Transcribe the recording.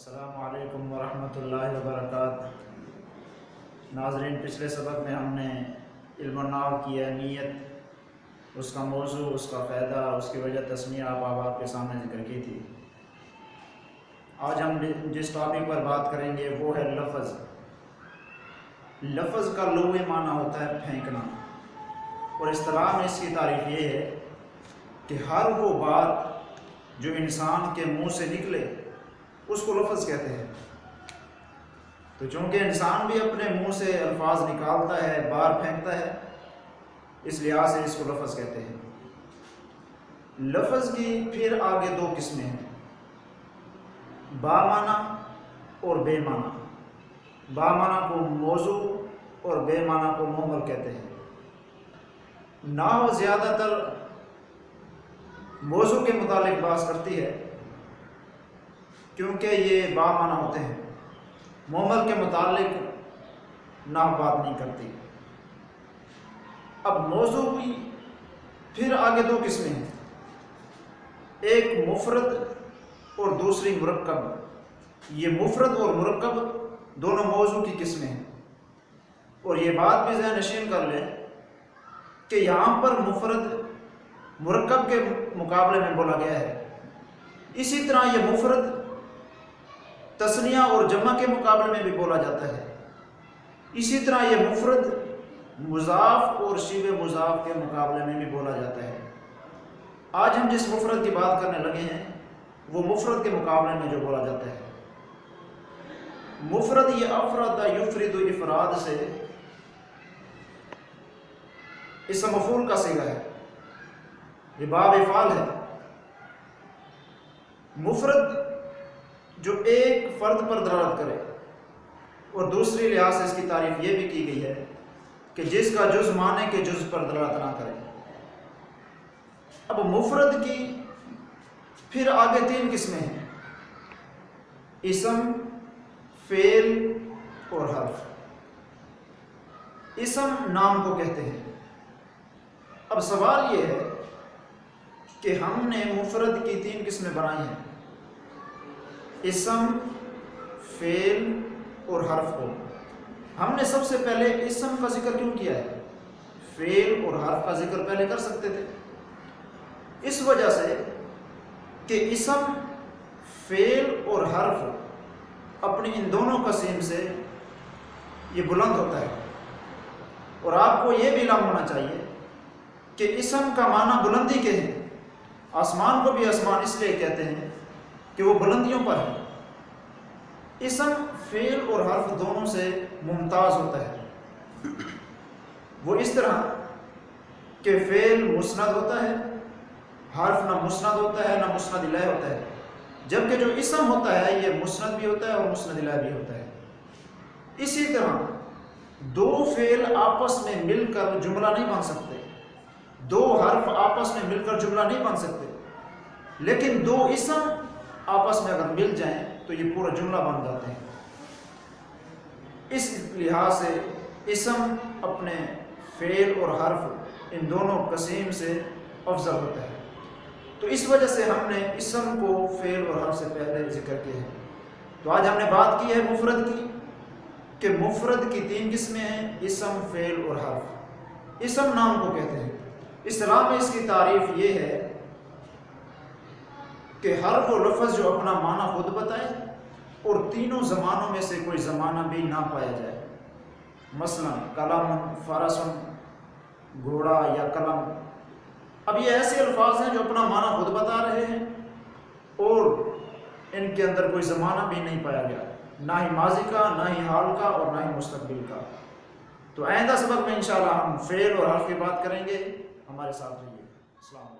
السلام علیکم ورحمۃ اللہ وبرکاتہ۔ ناظرین، پچھلے سبق میں ہم نے علم النحو کی اہمیت، اس کا موضوع، اس کا فائدہ، اس کی وجہ تسمیہ آپ کے سامنے ذکر کی تھی۔ آج ہم جس ٹاپک پر بات کریں گے وہ ہے لفظ۔ لفظ کا لغوی معنی ہوتا ہے پھینکنا، اور اصطلاح میں اس کی تعریف یہ ہے کہ ہر وہ بات جو انسان کے منہ سے نکلے اس کو لفظ کہتے ہیں۔ تو چونکہ انسان بھی اپنے منہ سے الفاظ نکالتا ہے، باہر پھینکتا ہے، اس لحاظ سے اس کو لفظ کہتے ہیں۔ لفظ کی پھر آگے دو قسمیں ہیں، با معنی اور بے معنی۔ با معنی کو موضوع اور بے معنی کو مہمل کہتے ہیں۔ نحو زیادہ تر موضوع کے متعلق بات کرتی ہے کیونکہ یہ با معنی ہوتے ہیں، مہمل کے متعلق نحو بات نہیں کرتی۔ اب موضوع کی پھر آگے دو قسمیں ہیں، ایک مفرد اور دوسری مرکب۔ یہ مفرد اور مرکب دونوں موضوع کی قسمیں ہیں، اور یہ بات بھی ذہن نشین کر لیں کہ یہاں پر مفرد مرکب کے مقابلے میں بولا گیا ہے، اسی طرح یہ مفرد تثنیہ اور جمع کے مقابلے میں بھی بولا جاتا ہے، اسی طرح یہ مفرد مضاف اور شبہ مضاف کے مقابلے میں بھی بولا جاتا ہے۔ آج ہم جس مفرد کی بات کرنے لگے ہیں وہ مفرد کے مقابلے میں جو بولا جاتا ہے۔ مفرد یہ افراد یفرد افراد سے اسم مفعول کا صیغہ ہے، یہ باب افعال ہے۔ مفرد جو ایک فرد پر دلالت کرے، اور دوسری لحاظ سے اس کی تعریف یہ بھی کی گئی ہے کہ جس کا جز معنی کے جز پر دلالت نہ کرے۔ اب مفرد کی پھر آگے تین قسمیں ہیں، اسم، فعل اور حرف۔ اسم نام کو کہتے ہیں۔ اب سوال یہ ہے کہ ہم نے مفرد کی تین قسمیں بنائی ہیں، اسم، فعل اور حرف کو۔ ہم نے سب سے پہلے اسم کا ذکر کیوں کیا ہے؟ فعل اور حرف کا ذکر پہلے کر سکتے تھے، اس وجہ سے کہ اسم، فعل اور حرف اپنی ان دونوں قسم سے یہ بلند ہوتا ہے، اور آپ کو یہ بھی علم ہونا چاہیے کہ اسم کا معنی بلندی کے ہیں۔ آسمان کو بھی آسمان اس لیے کہتے ہیں کہ وہ بلندیوں پر ہے۔ اسم، فعل اور حرف دونوں سے ممتاز ہوتا ہے، وہ اس طرح کہ فعل مسند ہوتا ہے، حرف نہ مسند ہوتا ہے نہ مسند الیہ ہوتا ہے، جبکہ جو اسم ہوتا ہے یہ مسند بھی ہوتا ہے اور مسند الیہ بھی ہوتا ہے۔ اسی طرح دو فعل آپس میں مل کر جملہ نہیں بن سکتے، دو حرف آپس میں مل کر جملہ نہیں بن سکتے، لیکن دو اسم آپس میں اگر مل جائیں تو یہ پورا جملہ بن جاتے ہیں۔ اس لحاظ سے اسم اپنے فعل اور حرف ان دونوں قسم سے افضل ہوتا ہے، تو اس وجہ سے ہم نے اسم کو فعل اور حرف سے پہلے ذکر کیا ہے۔ تو آج ہم نے بات کی ہے مفرد کی، کہ مفرد کی تین قسمیں ہیں، اسم، فعل اور حرف۔ اسم نام کو کہتے ہیں۔ اصطلاح میں اس کی تعریف یہ ہے کہ ہر وہ لفظ جو اپنا معنی خود بتائے اور تینوں زمانوں میں سے کوئی زمانہ بھی نہ پایا جائے، مثلا قلم، فرس، گھوڑا یا قلم۔ اب یہ ایسے الفاظ ہیں جو اپنا معنی خود بتا رہے ہیں اور ان کے اندر کوئی زمانہ بھی نہیں پایا گیا، نہ ہی ماضی کا، نہ ہی حال کا اور نہ ہی مستقبل کا۔ تو آئندہ سبق میں انشاءاللہ ہم فعل اور حرف کی بات کریں گے، ہمارے ساتھ رہیے۔ السلام علیکم۔